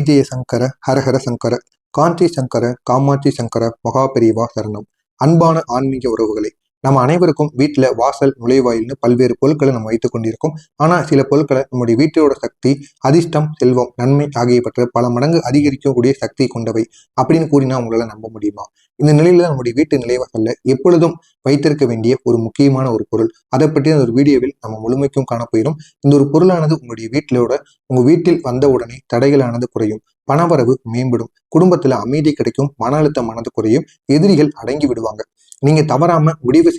ஜெய சங்கர ஹரஹர சங்கர காஞ்சி சங்கர காமாட்சி சங்கர மகாபெரிவா சரணம். அன்பான ஆன்மீக உறவுகளை, நம்ம அனைவருக்கும் வீட்டில் வாசல் நுழைவாயில்னு பல்வேறு பொருட்களை நம்ம வைத்துக் கொண்டிருக்கோம். ஆனால் சில பொருட்களை நம்முடைய வீட்டோட சக்தி, அதிர்ஷ்டம், செல்வம், நன்மை ஆகியவற்றை பல மடங்கு அதிகரிக்கக்கூடிய சக்தி கொண்டவை அப்படின்னு கூறினா உங்களால நம்ப முடியுமா? இந்த நிலையில நம்முடைய வீட்டு நிலைவாசல்ல எப்பொழுதும் வைத்திருக்க வேண்டிய ஒரு முக்கியமான ஒரு பொருள், அதை பற்றி ஒரு வீடியோவில் நம்ம முழுமைக்கும் காணப்போயிடும். இந்த ஒரு பொருளானது உங்க வீட்டில் வந்த உடனே தடைகளானது குறையும், பணவரவு மேம்படும், குடும்பத்துல அமைதி கிடைக்கும், மன அழுத்தமானது குறையும், எதிரிகள் அடங்கி விடுவாங்க. நீங்க தவறாமல் முடிவு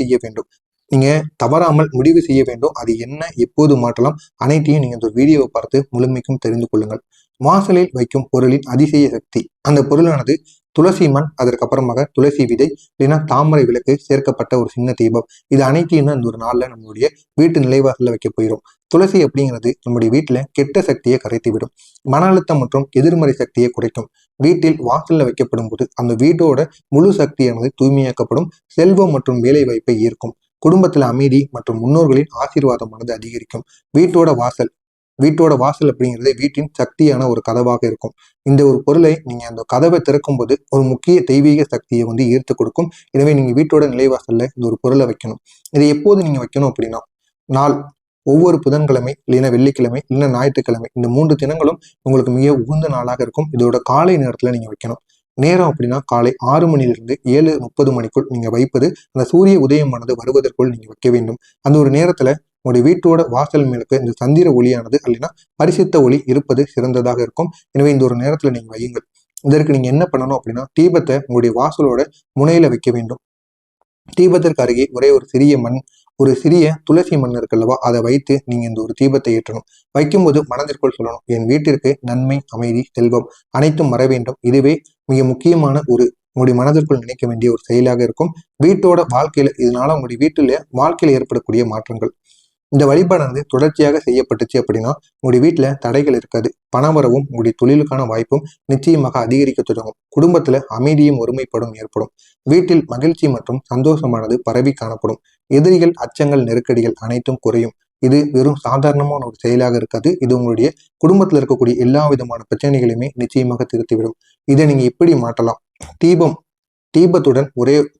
செய்ய வேண்டும். அது என்ன, எப்போது மாற்றலாம், அனைத்தையும் நீங்க இந்த வீடியோவை பார்த்து முழுமைக்கும் தெரிந்து கொள்ளுங்கள். வாசலில் வைக்கும் பொருளின் அதிசய சக்தி. அந்த பொருளானது துளசி மண், அதற்கப்புறமாக துளசி விதை, இல்லைன்னா தாமரை விளக்கு சேர்க்கப்பட்ட ஒரு சின்ன தீபம். இது அனைத்தையும் தான் இந்த ஒரு நாள்ல நம்மளுடைய வீட்டு நிலைவாசல்ல வைக்க போயிடும். துளசி அப்படிங்கிறது நம்முடைய வீட்டுல கெட்ட சக்தியை கரைத்து விடும், மன அழுத்தம் மற்றும் எதிர்மறை சக்தியை குறைக்கும். வீட்டில் வாசல்ல வைக்கப்படும் போது அந்த வீட்டோட முழு சக்தியானது தூய்மையாக்கப்படும், செல்வம் மற்றும் வேலை வாய்ப்பை ஈர்க்கும், குடும்பத்துல அமைதி மற்றும் முன்னோர்களின் ஆசீர்வாதமானது அதிகரிக்கும். வீட்டோட வாசல் அப்படிங்கிறது வீட்டின் சக்தியான ஒரு கதவாக இருக்கும். இந்த ஒரு பொருளை நீங்க அந்த கதவை திறக்கும் போது ஒரு முக்கிய தெய்வீக சக்தியை ஈர்த்து கொடுக்கும். எனவே நீங்க வீட்டோட நிலைவாசல்ல இந்த ஒரு பொருளை வைக்கணும். இதை எப்போது நீங்க வைக்கணும் அப்படின்னா, நாள் ஒவ்வொரு புதன்கிழமை, இல்லைன்னா வெள்ளிக்கிழமை, இல்லைன்னா ஞாயிற்றுக்கிழமை, இந்த 3 தினங்களும் உங்களுக்கு மிக உகந்த நாளாக இருக்கும். இதோட காலை நேரத்துல நீங்க வைக்கணும். நேரம் அப்படின்னா காலை 6 மணிலிருந்து 7:30 மணிக்குள் நீங்க வைப்பது, அந்த சூரிய உதயமானது வருவதற்குள் நீங்க வைக்க வேண்டும். அந்த ஒரு நேரத்துல உங்களுடைய வீட்டோட வாசல் மேலுக்கு இந்த சந்திர ஒளியானது அல்லனா பரிசுத்த ஒளி இருப்பது சிறந்ததாக இருக்கும். எனவே இந்த ஒரு நேரத்துல நீங்க வையுங்கள். இதற்கு நீங்க என்ன பண்ணணும் அப்படின்னா, தீபத்தை உங்களுடைய வாசலோட முனையில வைக்க வேண்டும். தீபத்திற்கு அருகே ஒரு சிறிய துளசி மண் இருக்குல்லவா, அதை வைத்து நீங்க இந்த ஒரு தீபத்தை ஏற்றணும். வைக்கும்போது மனதிற்குள் சொல்லணும், என் வீட்டிற்கு நன்மை, அமைதி, செல்வம் அனைத்தும் வர வேண்டும். இதுவே மிக முக்கியமான உங்களுடைய மனதிற்குள் நினைக்க வேண்டிய ஒரு செயலாக இருக்கும். வீட்டோட வாழ்க்கையில இதனால உங்களுடைய வாழ்க்கையில ஏற்படக்கூடிய மாற்றங்கள். இந்த வழிபாடானது தொடர்ச்சியாக செய்யப்பட்டுச்சு அப்படின்னா உங்களுடைய வீட்டுல தடைகள் இருக்காது, பணவரவும் உங்களுடைய தொழிலுக்கான வாய்ப்பும் நிச்சயமாக அதிகரிக்க தொடங்கும். குடும்பத்துல அமைதியும் ஒருமைப்படும் ஏற்படும். வீட்டில் மகிழ்ச்சி மற்றும் சந்தோஷமானது பரவி காணப்படும். எதிரிகள், அச்சங்கள், நெருக்கடிகள் அனைத்தும் குறையும். இது வெறும் சாதாரணமான ஒரு செயலாக இருக்காது. இது உங்களுடைய குடும்பத்துல இருக்கக்கூடிய எல்லா விதமான பிரச்சனைகளையுமே நிச்சயமாக திருத்திவிடும். இதை நீங்க எப்படி மாற்றலாம்?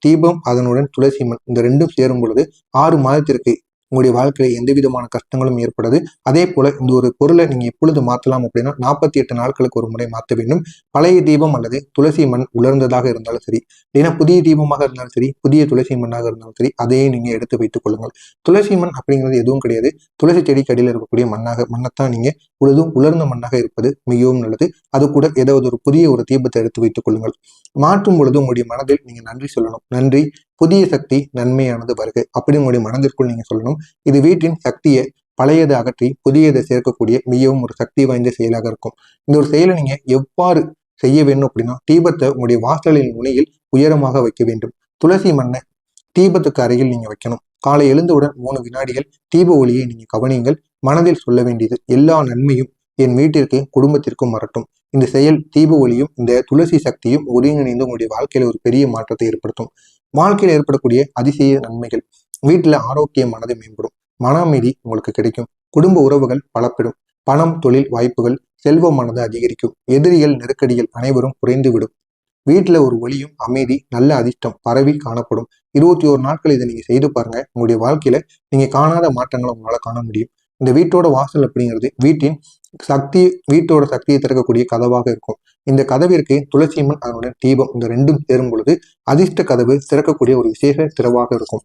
தீபம் அதனுடன் துளசி மண், இந்த ரெண்டும் சேரும் பொழுது 6 மாதத்திற்கு உங்களுடைய வாழ்க்கையில எந்த விதமான கஷ்டங்களும் ஏற்படாது. அதே போல இந்த ஒரு பொருளை நீங்க எப்பொழுது மாற்றலாம் அப்படின்னா, 48 நாட்களுக்கு ஒரு முறை மாற்ற வேண்டும். பழைய தீபம் அல்லது துளசி மண் உலர்ந்ததாக இருந்தாலும் சரி, இல்லைன்னா புதிய தீபமாக இருந்தாலும் சரி, புதிய துளசி மண்ணாக இருந்தாலும் சரி, அதையே நீங்க எடுத்து வைத்துக் கொள்ளுங்கள். துளசி மண் அப்படிங்கிறது எதுவும் கிடையாது, துளசி செடிக்கு அடியில் இருக்கக்கூடிய மண்ணைத்தான் நீங்க பொழுதும் உலர்ந்த மண்ணாக இருப்பது மிகவும் நல்லது. அது கூட ஏதாவது ஒரு புதிய தீபத்தை எடுத்து வைத்துக் கொள்ளுங்கள். மாற்றும் பொழுது உங்களுடைய மனதில் நீங்க நன்றி சொல்லணும். நன்றி, புதிய சக்தி, நன்மையானது வருகை அப்படி உங்களுடைய மனதிற்குள் நீங்க சொல்லணும். இது வீட்டின் சக்தியை பழையதை அகற்றி புதியதை சேர்க்கக்கூடிய மிகவும் ஒரு சக்தி வாய்ந்த செயலாக இருக்கும். இந்த ஒரு செயலை நீங்க எவ்வாறு செய்ய வேண்டும் அப்படின்னா, தீபத்தை உங்களுடைய வாசலின் முனையில் உயரமாக வைக்க வேண்டும். துளசி மண்ணை தீபத்துக்கு அருகில் நீங்க வைக்கணும். காலை எழுந்தவுடன் 3 வினாடிகள் தீப ஒளியை நீங்க கவனியுங்கள். மனதில் சொல்ல வேண்டியது, எல்லா நன்மையும் என் வீட்டிற்கு, குடும்பத்திற்கும் வரட்டும். இந்த செயல், தீப ஒளியும் இந்த துளசி சக்தியும் ஒருங்கிணைந்து உங்களுடைய வாழ்க்கையில ஒரு பெரிய மாற்றத்தை ஏற்படுத்தும். வாழ்க்கையில் ஏற்படக்கூடிய அதிசய நன்மைகள், வீட்டுல ஆரோக்கியமானது மேம்படும், மன அமைதி உங்களுக்கு கிடைக்கும், குடும்ப உறவுகள் பலப்படும், பணம், தொழில் வாய்ப்புகள், செல்வமானது அதிகரிக்கும், எதிரிகள், நெருக்கடிகள் அனைவரும் குறைந்துவிடும். வீட்டுல ஒரு ஒளியும் அமைதி, நல்ல அதிர்ஷ்டம் பரவி காணப்படும். 21 நாட்கள் இதை நீங்க செய்து பாருங்க. உங்களுடைய வாழ்க்கையில நீங்க காணாத மாற்றங்களை உங்களால காண முடியும். இந்த வீட்டோட வாசல் அப்படிங்கிறது வீட்டோட சக்தியை திறக்கக்கூடிய கதவாக இருக்கும். இந்த கதவிற்கு துளசி மண், அதனுடைய தீபம், இந்த ரெண்டும் சேரும் பொழுது அதிர்ஷ்ட கதவு திறக்கக்கூடிய ஒரு விசேஷ திறவாக இருக்கும்.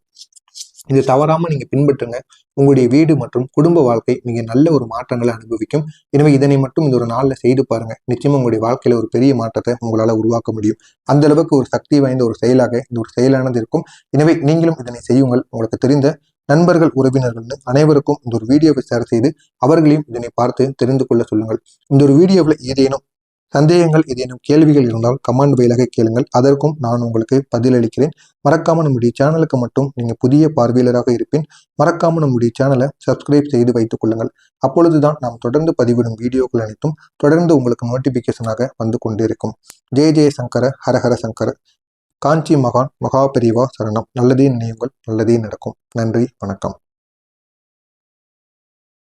இது தவறாம நீங்க பின்பற்றுங்க. உங்களுடைய வீடு மற்றும் குடும்ப வாழ்க்கை மிக நல்ல ஒரு மாற்றங்களை அனுபவிக்கும். எனவே இதனை மட்டும் இந்த ஒரு நாள்ல செய்து பாருங்க. நிச்சயமா உங்களுடைய வாழ்க்கையில ஒரு பெரிய மாற்றத்தை உங்களால உருவாக்க முடியும். அந்த அளவுக்கு ஒரு சக்தி வாய்ந்த ஒரு செயலாக இந்த ஒரு செயலானது இருக்கும். எனவே நீங்களும் இதனை செய்யுங்கள். உங்களுக்கு தெரிந்த நண்பர்கள், உறவினர்கள் அனைவருக்கும் இந்த ஒரு வீடியோவை ஷேர் செய்து அவர்களையும் இதனை பார்த்து தெரிந்து கொள்ள சொல்லுங்கள். இந்த ஒரு வீடியோவில் ஏதேனும் சந்தேகங்கள், ஏதேனும் கேள்விகள் இருந்தால் கமெண்ட் வாயிலாக கேளுங்கள். அதற்கும் நான் உங்களுக்கு பதிலளிக்கிறேன். மறக்காம நம்முடைய சேனலுக்கு மட்டும் நீங்க புதிய பார்வையாளராக இருப்பேன். மறக்காம நம்முடைய சேனலை சப்ஸ்கிரைப் செய்து வைத்துக் கொள்ளுங்கள். அப்பொழுதுதான் நாம் தொடர்ந்து பதிவிடும் வீடியோக்கள் அனைத்தும் தொடர்ந்து உங்களுக்கு நோட்டிபிகேஷனாக வந்து கொண்டிருக்கும். ஜெய ஜெய சங்கர ஹரஹர சங்கர காஞ்சி மகான் மகாபெரிவா சரணம். நல்லதே நினையுங்கள், நல்லதே நடக்கும். நன்றி, வணக்கம்.